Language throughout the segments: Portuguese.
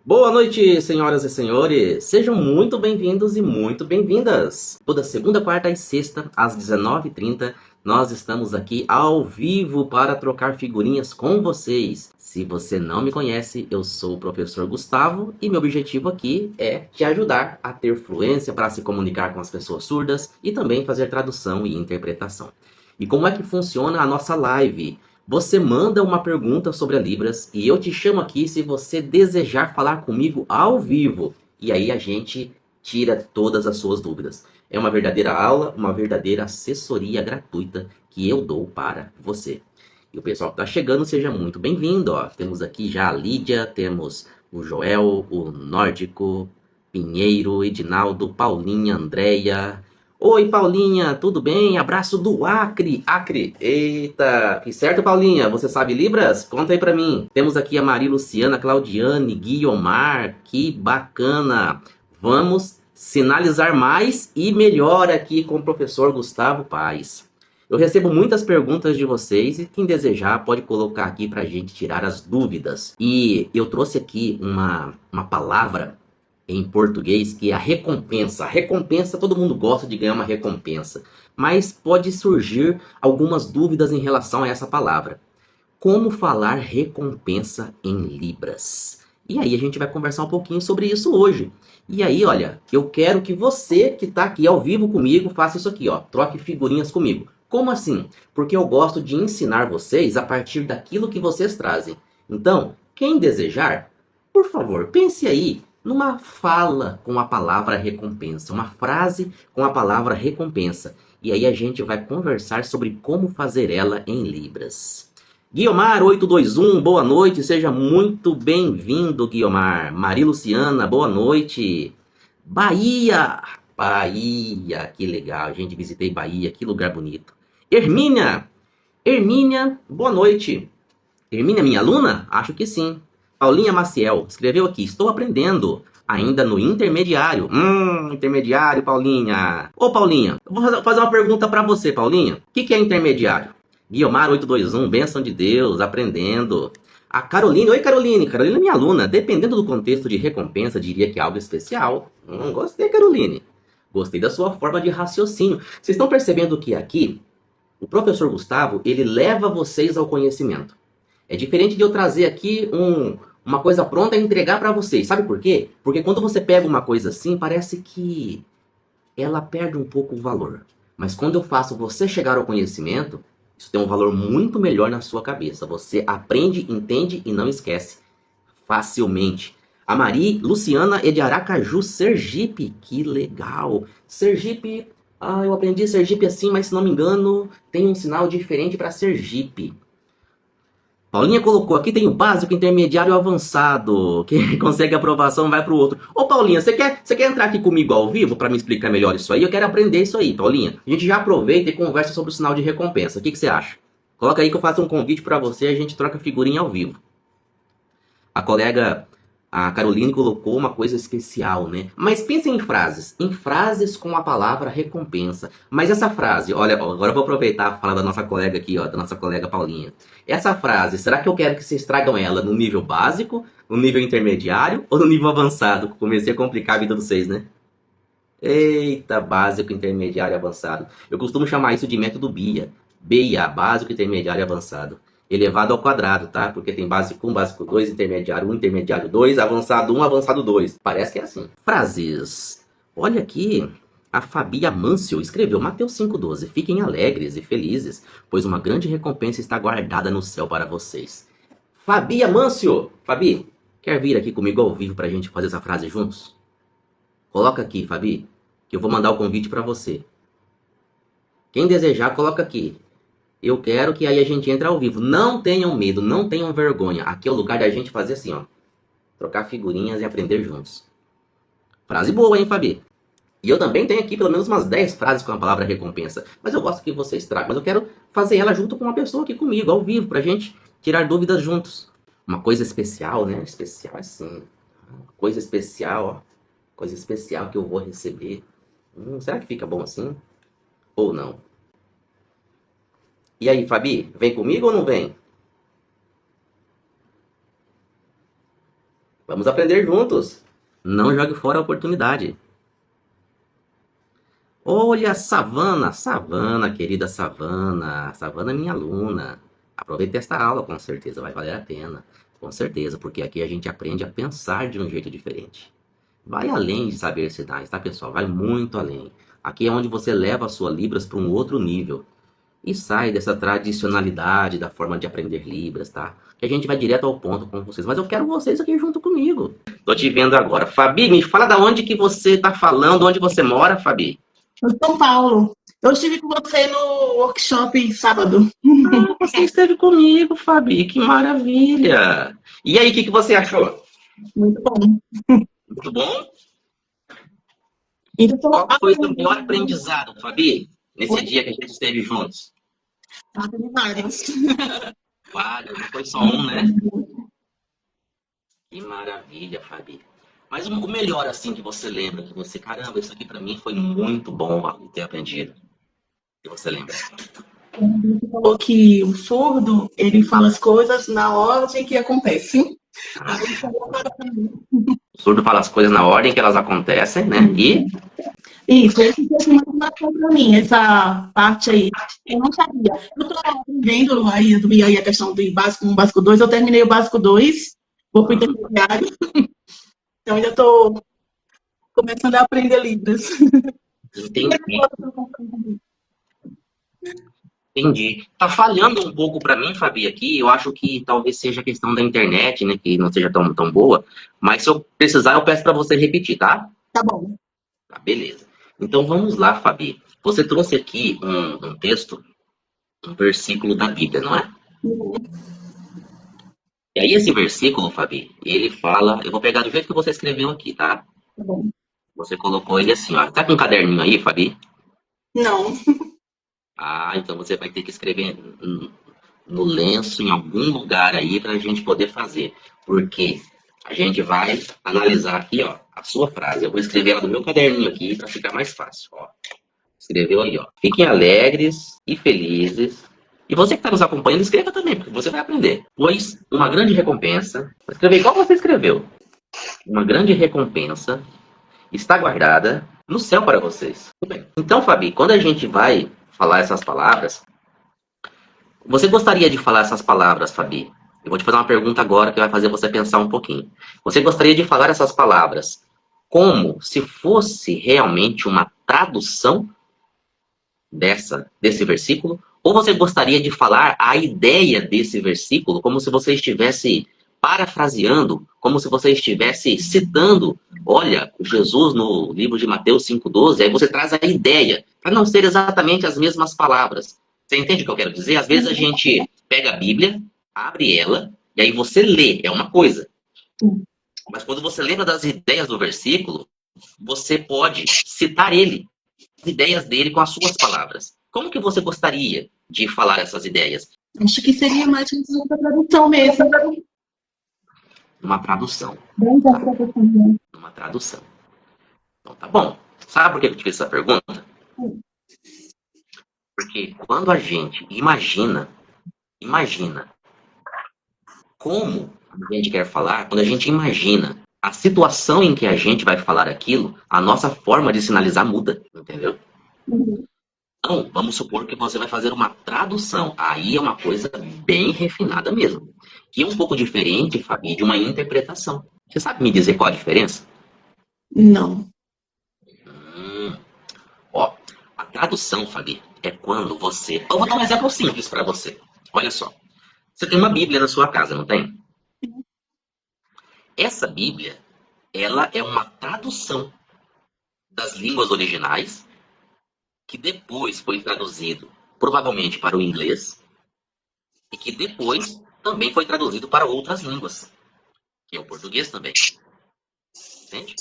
Boa noite, senhoras e senhores. Sejam muito bem-vindos e muito bem-vindas. Toda segunda, quarta e sexta, às 19h30, nós estamos aqui ao vivo para trocar figurinhas com vocês. Se você não me conhece, eu sou o professor Gustavo e meu objetivo aqui é te ajudar a ter fluência para se comunicar com as pessoas surdas e também fazer tradução e interpretação. E como é que funciona a nossa live? Você manda uma pergunta sobre a Libras e eu te chamo aqui se você desejar falar comigo ao vivo. E aí a gente tira todas as suas dúvidas. É uma verdadeira aula, uma verdadeira assessoria gratuita que eu dou para você. E o pessoal que está chegando, seja muito bem-vindo. Temos aqui já a Lídia, temos o Joel, o Nórdico, Pinheiro, Edinaldo, Paulinha, Andréia. Oi, Paulinha, tudo bem? Abraço do Acre. Acre, eita, que certo, Paulinha? Você sabe Libras? Conta aí pra mim. Temos aqui a Maria Luciana, Claudiane, Guiomar, que bacana. Vamos sinalizar mais e melhor aqui com o professor Gustavo Paes. Eu recebo muitas perguntas de vocês e quem desejar pode colocar aqui pra gente tirar as dúvidas. E eu trouxe aqui uma palavra em português, que é a recompensa. A recompensa, todo mundo gosta de ganhar uma recompensa, mas pode surgir algumas dúvidas em relação a essa palavra. Como falar recompensa em Libras? E aí a gente vai conversar um pouquinho sobre isso hoje. E aí, olha, eu quero que você que está aqui ao vivo comigo faça isso aqui, ó, troque figurinhas comigo. Como assim? Porque eu gosto de ensinar vocês a partir daquilo que vocês trazem. Então, quem desejar, por favor, pense aí numa fala com a palavra recompensa, uma frase com a palavra recompensa. E aí a gente vai conversar sobre como fazer ela em Libras. Guiomar 821, boa noite, seja muito bem-vindo, Guiomar. Maria Luciana, boa noite. Bahia, Bahia, que legal, gente, visitei Bahia, que lugar bonito. Hermínia, Hermínia, boa noite. Hermínia, minha aluna? Acho que sim. Paulinha Maciel escreveu aqui, estou aprendendo, ainda no intermediário. Intermediário, Paulinha. Ô, Paulinha, eu vou fazer uma pergunta para você, Paulinha. O que é intermediário? Guiomar 821, bênção de Deus, aprendendo. A Caroline, oi Caroline, Caroline é minha aluna. Dependendo do contexto de recompensa, diria que é algo especial. Gostei, Caroline. Gostei da sua forma de raciocínio. Vocês estão percebendo que aqui, o professor Gustavo, ele leva vocês ao conhecimento. É diferente de eu trazer aqui uma coisa pronta e entregar para vocês. Sabe por quê? Porque quando você pega uma coisa assim, parece que ela perde um pouco o valor. Mas quando eu faço você chegar ao conhecimento, isso tem um valor muito melhor na sua cabeça. Você aprende, entende e não esquece facilmente. A Maria Luciana é de Aracaju, Sergipe. Que legal. Sergipe, eu aprendi Sergipe assim, mas se não me engano, tem um sinal diferente para Sergipe. Paulinha colocou aqui, tem o básico, intermediário e avançado. Quem consegue aprovação vai para o outro. Ô Paulinha, você quer entrar aqui comigo ao vivo para me explicar melhor isso aí? Eu quero aprender isso aí, Paulinha. A gente já aproveita e conversa sobre o sinal de recompensa. O que você acha? Coloca aí que eu faço um convite para você e a gente troca figurinha ao vivo. A colega, a Caroline, colocou uma coisa especial, né? Mas pense em frases com a palavra recompensa. Mas essa frase, olha, agora eu vou aproveitar a fala da nossa colega aqui, ó, da nossa colega Paulinha. Essa frase, será que eu quero que vocês tragam ela no nível básico, no nível intermediário ou no nível avançado? Comecei a complicar a vida de vocês, né? Eita, básico, intermediário e avançado. Eu costumo chamar isso de método BIA. BIA, básico, intermediário e avançado. Elevado ao quadrado, tá? Porque tem básico 1, básico 2, intermediário 1, intermediário 2, avançado 1, avançado 2. Parece que é assim. Frases. Olha aqui. A Fabi Amâncio escreveu Mateus 5,12. Fiquem alegres e felizes, pois uma grande recompensa está guardada no céu para vocês. Fabi Amâncio! Fabi, quer vir aqui comigo ao vivo pra gente fazer essa frase juntos? Coloca aqui, Fabi, que eu vou mandar o convite para você. Quem desejar, coloca aqui. Eu quero que aí a gente entre ao vivo. Não tenham medo, não tenham vergonha. Aqui é o lugar da gente fazer assim, ó. Trocar figurinhas e aprender juntos. Frase boa, hein, Fabi? E eu também tenho aqui pelo menos umas 10 frases com a palavra recompensa. Mas eu gosto que vocês tragam. Mas eu quero fazer ela junto com uma pessoa aqui comigo, ao vivo, pra gente tirar dúvidas juntos. Uma coisa especial, né? Especial assim. Coisa especial, ó. Coisa especial que eu vou receber. Será que fica bom assim? Ou não? E aí, Fabi, vem comigo ou não vem? Vamos aprender juntos. Não jogue fora a oportunidade. Olha, Savana, Savana, querida Savana. Savana é minha aluna. Aproveite esta aula, com certeza vai valer a pena. Com certeza, porque aqui a gente aprende a pensar de um jeito diferente. Vai além de saber sinais, tá, pessoal? Vai muito além. Aqui é onde você leva a sua Libras para um outro nível. E sai dessa tradicionalidade da forma de aprender Libras, tá? Que a gente vai direto ao ponto com vocês. Mas eu quero vocês aqui junto comigo. Tô te vendo agora. Fabi, me fala da onde que você tá falando, onde você mora, Fabi? Em São Paulo. Eu estive com você no workshop sábado. Ah, você esteve comigo, Fabi. Que maravilha. E aí, o que você achou? Muito bom. Muito bom? Então, Qual foi o seu maior aprendizado, Fabi? Nesse dia que a gente esteve juntos? teve vários. Vários, não foi só um, né? Que maravilha, Fabi. Mas o melhor, assim, que você lembra, que você, caramba, isso aqui pra mim foi muito bom ter aprendido. Que você lembra? Você falou que o surdo, ele fala as coisas na ordem que acontecem. Aí ele falou agora pra mim. O surdo fala as coisas na ordem que elas acontecem, né? E Isso, esse foi muito marcou pra mim, essa parte aí. Eu não sabia. Eu tô aprendendo aí a questão do básico 1, básico 2. Eu terminei o básico 2, vou pro intermediário. Então ainda tô começando a aprender Libras. entendi, entendi. Tá falhando um pouco pra mim, Fabi, aqui. Eu acho que talvez seja a questão da internet, né? Que não seja tão boa. Mas se eu precisar, eu peço pra você repetir, tá? Tá bom. Tá, beleza. Então vamos lá, Fabi. Você trouxe aqui um texto, um versículo da Bíblia, não é? E aí esse versículo, Fabi, ele fala, eu vou pegar do jeito que você escreveu aqui, tá? Tá bom. Você colocou ele assim, ó. Tá com um caderninho aí, Fabi? Não. Ah, então você vai ter que escrever no lenço, em algum lugar aí, pra gente poder fazer. Porque a gente vai analisar aqui, ó, a sua frase. Eu vou escrever ela no meu caderninho aqui pra ficar mais fácil, ó. Escreveu aí, ó. Fiquem alegres e felizes. E você que está nos acompanhando, escreva também, porque você vai aprender. Pois uma grande recompensa. Vou escrever igual você escreveu. Uma grande recompensa está guardada no céu para vocês. Tudo bem. Então, Fabi, quando a gente vai falar essas palavras, você gostaria de falar essas palavras, Fabi? Eu vou te fazer uma pergunta agora que vai fazer você pensar um pouquinho. Você gostaria de falar essas palavras como se fosse realmente uma tradução desse versículo? Ou você gostaria de falar a ideia desse versículo como se você estivesse parafraseando, como se você estivesse citando, olha, Jesus no livro de Mateus 5,12, aí você traz a ideia, para não ser exatamente as mesmas palavras. Você entende o que eu quero dizer? Às vezes a gente pega a Bíblia, abre ela, e aí você lê, é uma coisa. Mas quando você lembra das ideias do versículo, você pode citar ele, as ideias dele com as suas palavras. Como que você gostaria de falar essas ideias? Acho que seria mais uma tradução mesmo. Uma tradução. Bem da tradução. Uma tradução. Então tá bom. Sabe por que eu te fiz essa pergunta? Porque quando a gente imagina como a gente quer falar, quando a gente imagina a situação em que a gente vai falar aquilo, a nossa forma de sinalizar muda, entendeu? Então, vamos supor que você vai fazer uma tradução. Aí é uma coisa bem refinada mesmo. Que é um pouco diferente, Fabi, de uma interpretação. Você sabe me dizer qual a diferença? Não. Ó, a tradução, Fabi, é quando você... Eu vou dar um exemplo simples para você. Olha só. Você tem uma Bíblia na sua casa, não tem? Essa Bíblia, ela é uma tradução das línguas originais que depois foi traduzido, provavelmente para o inglês, e que depois também foi traduzido para outras línguas, que é o português também. Entende?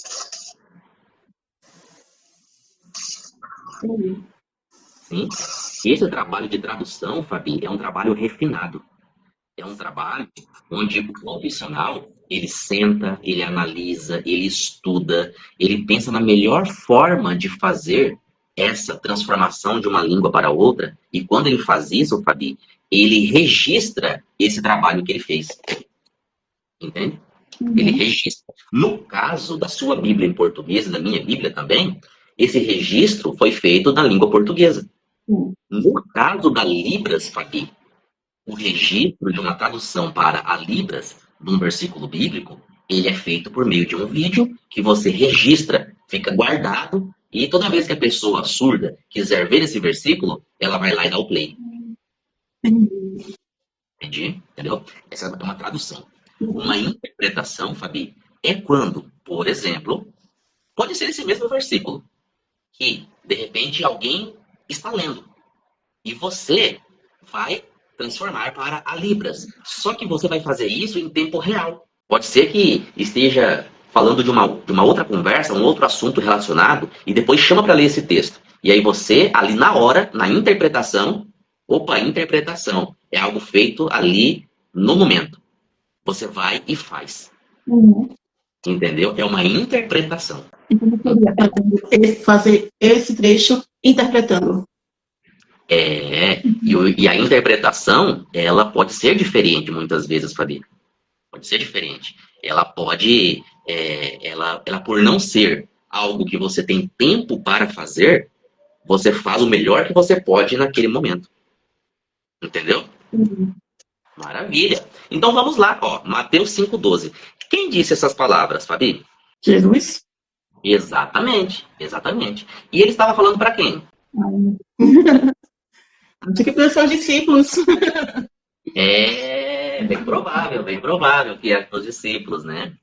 Sim. Esse trabalho de tradução, Fabi, é um trabalho refinado. É um trabalho onde o profissional, ele senta, ele analisa, ele estuda, ele pensa na melhor forma de fazer essa transformação de uma língua para outra. E quando ele faz isso, Fabi, ele registra esse trabalho que ele fez. Entende? Ele Uhum. registra. No caso da sua Bíblia em português, e da minha Bíblia também, esse registro foi feito na língua portuguesa. Sim. No caso da Libras, Fabi, o registro de uma tradução para a Libras, de um versículo bíblico, ele é feito por meio de um vídeo que você registra, fica guardado, e toda vez que a pessoa surda quiser ver esse versículo, ela vai lá e dá o play. Entendi. Entendi? Entendeu? Essa é uma tradução. Uma interpretação, Fabi, é quando, por exemplo, pode ser esse mesmo versículo, que de repente alguém está lendo e você vai transformar para a Libras. Só que você vai fazer isso em tempo real. Pode ser que esteja falando de uma outra conversa, um outro assunto relacionado, e depois chama para ler esse texto. E aí você, ali na hora, na interpretação, opa, interpretação, é algo feito ali no momento. Você vai e faz. Uhum. Entendeu? É uma interpretação. Então, eu queria fazer esse trecho interpretando. E a interpretação, ela pode ser diferente muitas vezes, Fabi. Pode ser diferente. Ela pode, ela por não ser algo que você tem tempo para fazer, você faz o melhor que você pode naquele momento. Entendeu? Uhum. Maravilha. Então vamos lá, ó. Mateus 5,12. Quem disse essas palavras, Fabi? Jesus. Exatamente, exatamente. E ele estava falando para quem? Acho que para os seus discípulos. É bem provável que é para os discípulos, né?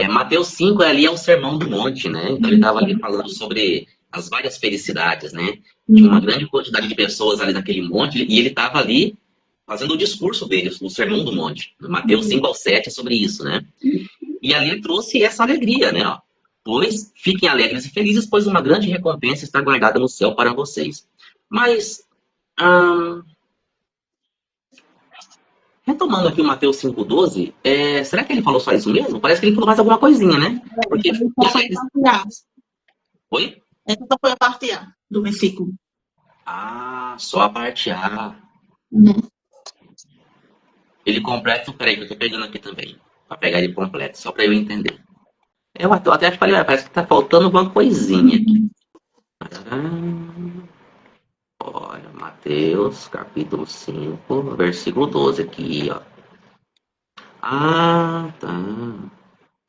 Mateus 5 ali é o Sermão do Monte, né? Então ele estava ali falando sobre as várias felicidades, né? Tinha uma grande quantidade de pessoas ali naquele monte e ele estava ali fazendo o discurso dele, o Sermão do Monte. Mateus 5 ao 7 é sobre isso, né? E ali ele trouxe essa alegria, né? Ó. Pois fiquem alegres e felizes, pois uma grande recompensa está guardada no céu para vocês. Mas, retomando aqui o Mateus 5,12, será que ele falou só isso mesmo? Parece que ele falou mais alguma coisinha, né? Porque Essa fiquem só foi a alegres. parte A. Oi? Essa só foi a parte A do versículo. Ah, só a parte A. Uhum. Ele completo, peraí, que eu tô pegando aqui também. Pra pegar ele completo, só pra eu entender. Eu até falei, parece que tá faltando alguma coisinha aqui. Olha, Mateus, capítulo 5, versículo 12 aqui, ó. Ah, tá.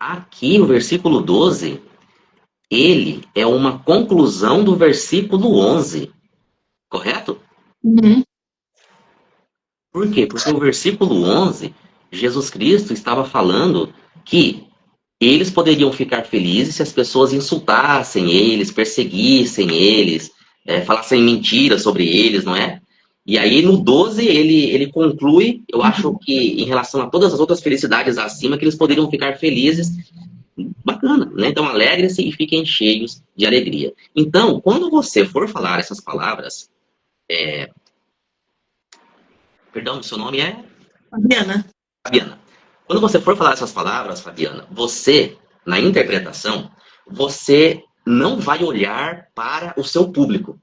Aqui, o versículo 12, ele é uma conclusão do versículo 11, correto? Uhum. Por quê? Porque o versículo 11, Jesus Cristo estava falando que eles poderiam ficar felizes se as pessoas insultassem eles, perseguissem eles, falassem mentiras sobre eles, não é? E aí no 12 ele conclui, eu acho que em relação a todas as outras felicidades acima, que eles poderiam ficar felizes, bacana, né? Então alegre-se e fiquem cheios de alegria. Então, quando você for falar essas palavras, perdão, seu nome é Fabiana. Fabiana. Quando você for falar essas palavras, Fabiana, você, na interpretação, você não vai olhar para o seu público.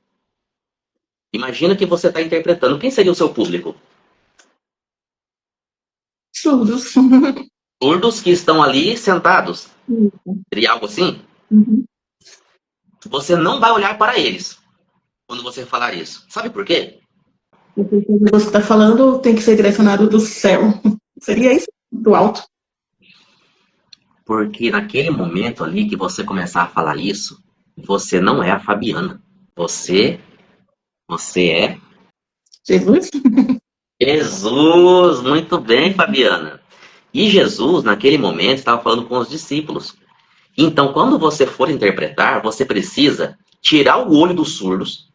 Imagina que você está interpretando. Quem seria o seu público? Surdos. Surdos que estão ali sentados. Isso. Seria algo assim? Uhum. Você não vai olhar para eles quando você falar isso. Sabe por quê? Porque o negócio que está falando tem que ser direcionado do céu. Seria isso? Do alto. Porque naquele momento ali que você começar a falar isso, você não é a Fabiana. Você é Jesus? Jesus. Muito bem, Fabiana. E Jesus, naquele momento, estava falando com os discípulos. Então, quando você for interpretar, você precisa tirar o olho dos surdos.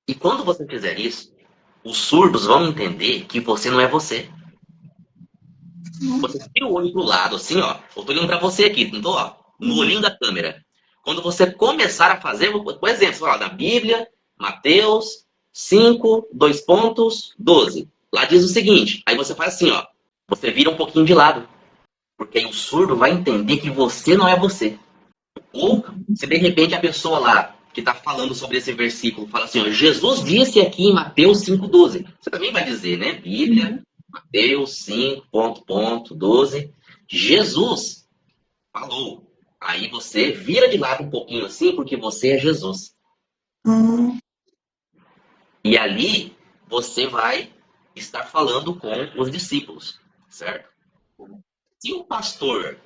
E quando você fizer isso, os surdos vão entender que você não é você. Você tira o olho pro lado, assim, ó. Eu tô olhando pra você aqui, não tô, ó, no olhinho da câmera. Quando você começar a fazer, por exemplo, você fala da Bíblia, Mateus 5, 2 pontos, 12. Lá diz o seguinte, aí você faz assim, ó. Você vira um pouquinho de lado. Porque aí o surdo vai entender que você não é você. Ou se de repente a pessoa lá que está falando sobre esse versículo fala assim, ó, Jesus disse aqui em Mateus 5,12. Você também vai dizer, né? Bíblia, Mateus 5, ponto, ponto, 12, Jesus falou. Aí você vira de lado um pouquinho assim, porque você é Jesus. Hum, E ali você vai estar falando com os discípulos, certo? Se o pastor,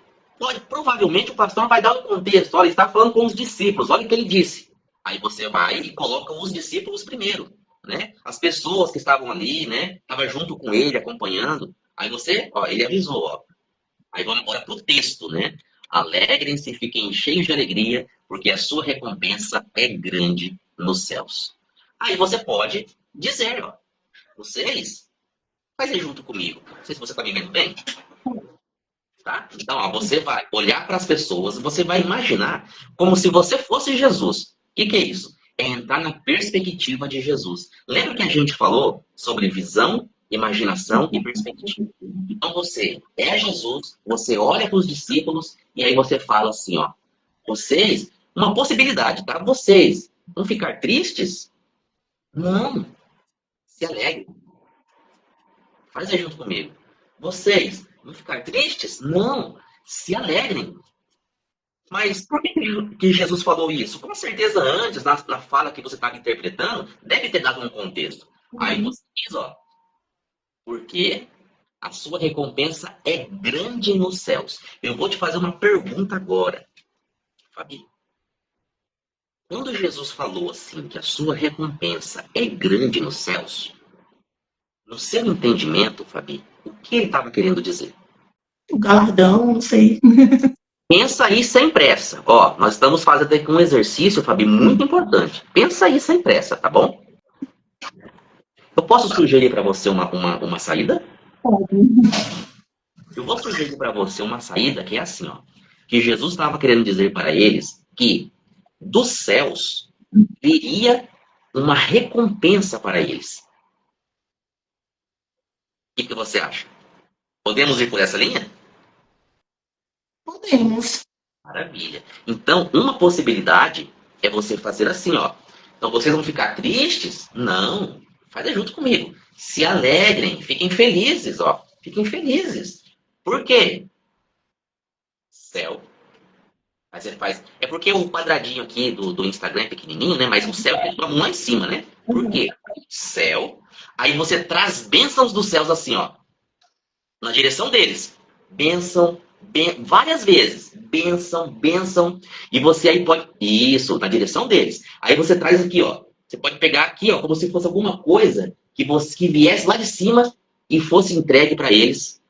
provavelmente o pastor vai dar um contexto, olha, ele está falando com os discípulos, olha o que ele disse. Aí você vai e coloca os discípulos primeiro, né? As pessoas que estavam ali, né? Estavam junto com ele, acompanhando. Aí você, ó, ele avisou, ó. Aí vamos agora para o texto, né? Alegrem-se e fiquem cheios de alegria, porque a sua recompensa é grande nos céus. Aí você pode dizer, ó, vocês, fazem junto comigo. Não sei se você está me vendo bem. Tá? Então, ó, você vai olhar para as pessoas, você vai imaginar como se você fosse Jesus. O que é isso? É entrar na perspectiva de Jesus. Lembra que a gente falou sobre visão, imaginação e perspectiva? Então você é Jesus, você olha para os discípulos e aí você fala assim, ó, vocês, uma possibilidade, tá? Vocês vão ficar tristes? Não, se alegrem. Faz aí junto comigo. Vocês vão ficar tristes? Não, se alegrem. Mas por que Jesus falou isso? Com certeza antes, na fala que você estava interpretando, deve ter dado um contexto. Aí você diz, ó, porque a sua recompensa é grande nos céus. Eu vou te fazer uma pergunta agora, Fabi. Quando Jesus falou assim, que a sua recompensa é grande nos céus, no seu entendimento, Fabi, o que ele estava querendo dizer? o galardão, não sei. Pensa aí sem pressa. Ó, nós estamos fazendo aqui um exercício, Fabi, muito importante. Pensa aí sem pressa, tá bom? Eu posso sugerir para você uma saída? Pode. Eu vou sugerir para você uma saída que é assim, ó. Que Jesus estava querendo dizer para eles que dos céus viria uma recompensa para eles. O que você acha? Podemos ir por essa linha? Podemos. Maravilha. Então, uma possibilidade é você fazer assim, ó. Então, vocês vão ficar tristes? Não. Faz junto comigo. Se alegrem, fiquem felizes, ó. Fiquem felizes. Por quê? Céu. Aí você faz. É porque o quadradinho aqui do Instagram é pequenininho, né? Mas o céu tem uma mão lá em cima, né? Por quê? Céu. Aí você traz bênçãos dos céus assim, ó. Na direção deles. Bênção, várias vezes. Bênção, bênção. E você aí pode. Isso, na direção deles. Aí você traz aqui, ó. Você pode pegar aqui, ó, como se fosse alguma coisa que viesse lá de cima e fosse entregue para eles.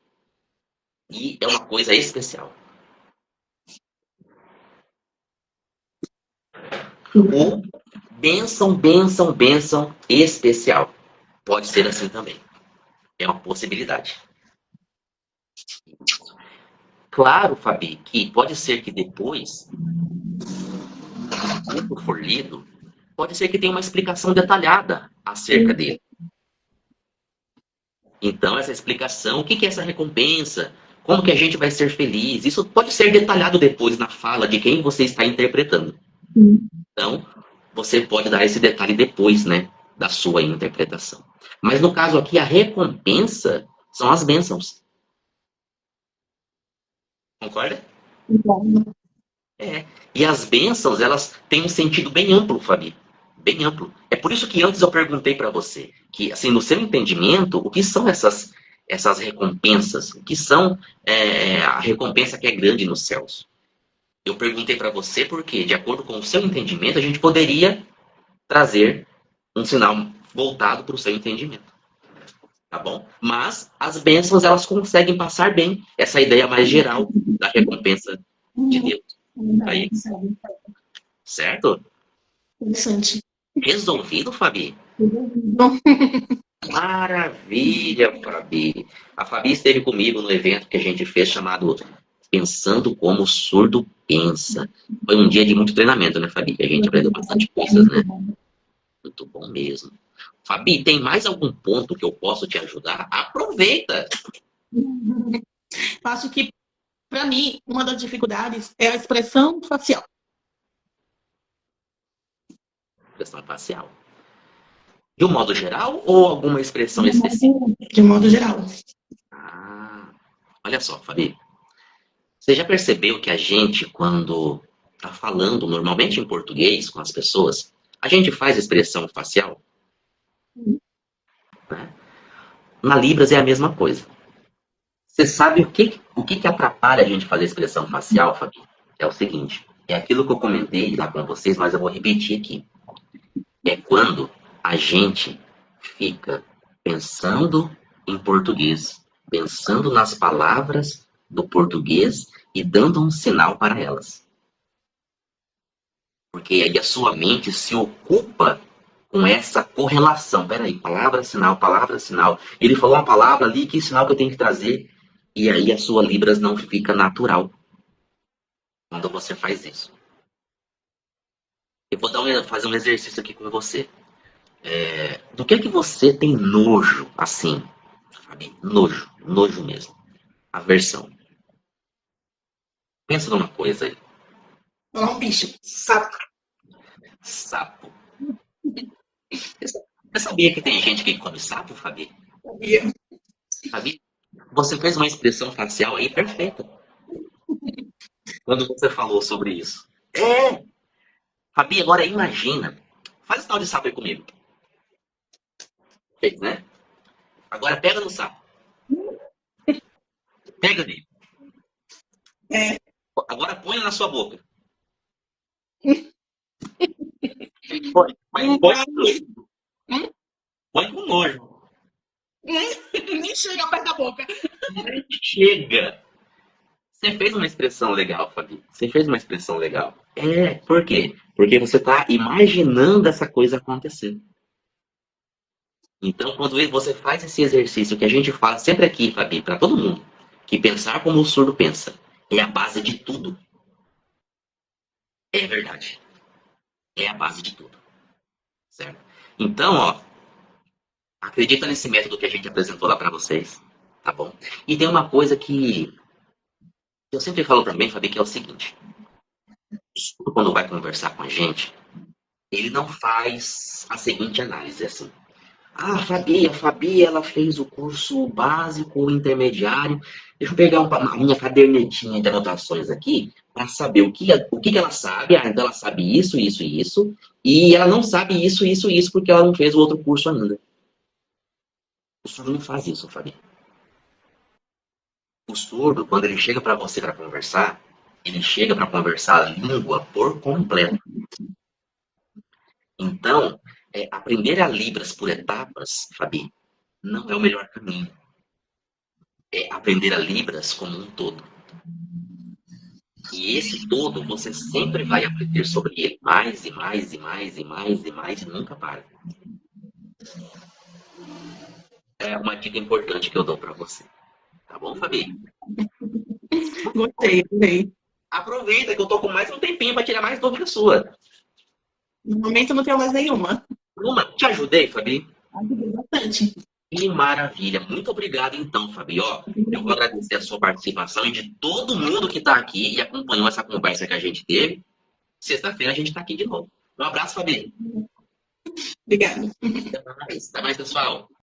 E é uma coisa especial. Ou bênção, bênção, bênção especial. Pode ser assim também. É uma possibilidade. Claro, Fabi, que pode ser que depois, quando for lido, pode ser que tenha uma explicação detalhada acerca dele. Então, essa explicação, o que é essa recompensa? Como que a gente vai ser feliz? Isso pode ser detalhado depois na fala de quem você está interpretando. Então, você pode dar esse detalhe depois, né, da sua interpretação. Mas no caso aqui, a recompensa são as bênçãos. Concorda? É. E as bênçãos, elas têm um sentido bem amplo, Fabi. Bem amplo. É por isso que antes eu perguntei para você, que, assim, no seu entendimento, o que são essas recompensas? O que são a recompensa que é grande nos céus? Eu perguntei para você porque, de acordo com o seu entendimento, a gente poderia trazer um sinal voltado para o seu entendimento. Tá bom? Mas as bênçãos, elas conseguem passar bem essa ideia mais geral da recompensa de Deus. Aí, certo? Interessante. Resolvido, Fabi? Bom, Maravilha, Fabi. A Fabi esteve comigo no evento que a gente fez chamado Pensando como o Surdo Pensa. Foi um dia de muito treinamento, né, Fabi? A gente aprendeu bastante coisas, né? Muito bom mesmo. Fabi, tem mais algum ponto que eu posso te ajudar? Aproveita! acho que, para mim, uma das dificuldades é a expressão facial. Expressão facial. De um modo geral ou alguma expressão específica? De modo geral. Ah, olha só, Fabi. Você já percebeu que a gente, quando está falando normalmente em português com as pessoas, a gente faz expressão facial, né? Na Libras é a mesma coisa. Você sabe o que atrapalha a gente fazer expressão facial, Fabi? É o seguinte, é aquilo que eu comentei lá com vocês, mas eu vou repetir aqui. É quando a gente fica pensando em português, pensando nas palavras do português e dando um sinal para elas. Porque aí a sua mente se ocupa com essa correlação. Peraí, palavra, sinal, palavra, sinal. Ele falou uma palavra ali, que sinal que eu tenho que trazer? E aí a sua Libras não fica natural quando você faz isso. Eu vou fazer um exercício aqui com você. Do que você tem nojo, assim, sabe? Nojo, nojo mesmo. Aversão. Pensa numa coisa aí. Falar um bicho, sapo. Sapo. Você sabia que tem gente que come sapo, Fabi? Sabia? Fabi, você fez uma expressão facial aí perfeita quando você falou sobre isso. É! Fabi, agora imagina. Faz esse tal de sapo aí comigo. Fez, né? Agora pega no sapo. Pega nele. É. Agora põe na sua boca. Põe. Mas põe com nojo. Nem chega perto da boca. Chega! Você fez uma expressão legal, Fabi. Você fez uma expressão legal. É, por quê? Porque você está imaginando essa coisa acontecer. Então, quando você faz esse exercício que a gente fala sempre aqui, Fabi, para todo mundo, que pensar como o surdo pensa é a base de tudo. É verdade. É a base de tudo. Certo? Então, ó, acredita nesse método que a gente apresentou lá para vocês, tá bom? E tem uma coisa que eu sempre falo também, Fabi, que é o seguinte: o surdo, quando vai conversar com a gente, ele não faz a seguinte análise, assim. Ah, a Fabi, ela fez o curso básico, o intermediário. Deixa eu pegar a minha cadernetinha de anotações aqui para saber o que ela sabe. Ah, então ela sabe isso, isso e isso. E ela não sabe isso, isso e isso porque ela não fez o outro curso ainda. O surdo não faz isso, Fabi. O surdo, quando ele chega para você para conversar, ele chega para conversar a língua por completo. Então, aprender a Libras por etapas, Fabi, não é o melhor caminho. É aprender a Libras como um todo. E esse todo você sempre vai aprender sobre ele mais e mais e mais e mais e mais e nunca para. É uma dica importante que eu dou para você. Tá bom, Fabi? Gostei, gostei. Aproveita que eu tô com mais um tempinho para tirar mais dúvida sua. No momento eu não tenho mais nenhuma. Te ajudei, Fabi? Ajudei bastante. Que maravilha. Muito obrigado, então, Fabi. Ó, eu vou agradecer a sua participação e de todo mundo que está aqui e acompanhou essa conversa que a gente teve. Sexta-feira a gente está aqui de novo. Um abraço, Fabi. Obrigada. Até mais, pessoal.